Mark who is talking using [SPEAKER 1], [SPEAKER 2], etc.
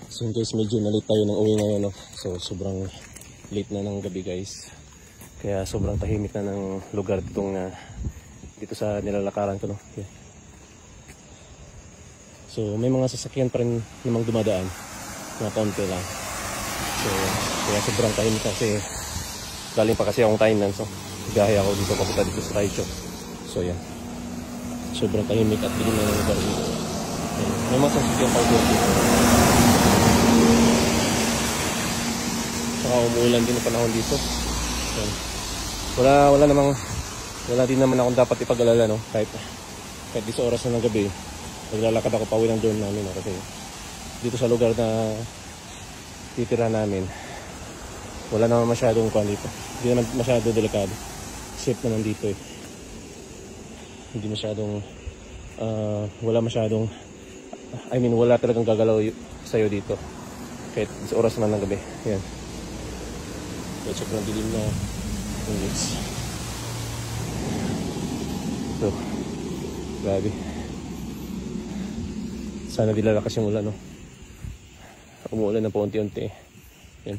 [SPEAKER 1] So guys, medyo na late tayo ng uwi ngayon, no? So sobrang late na ng gabi guys. Kaya sobrang tahimik na ng lugar ditong dito sa nilalakaran ko, no? Okay. So may mga sasakyan pa rin namang dumadaan, mga kaunti lang. So kaya sobrang tahimik kasi galing pa kasi akong Thailand. So gaya ako dito papunta dito sa Taichung. So yan, sobrang tahimik at dilim na ng lugar dito. May mga sasakyan pa dito. Saka umuulan din ang panahon dito. So, wala din naman akong dapat ipag-alala, no? Kahit this oras na ng gabi, naglalakad ako pauwi ng dorm namin, no? Kasi dito sa lugar na titira namin, wala naman masyadong kwan dito. Hindi naman masyado delikado. Safe naman dito eh. Hindi masyadong wala talagang gagalaw sa'yo dito kahit sa oras naman ng gabi. Yan, so sobrang dilim na minutes. So grabe, sana di lalakas yung ulan, no? Umuulan na po unti-unti. Yan.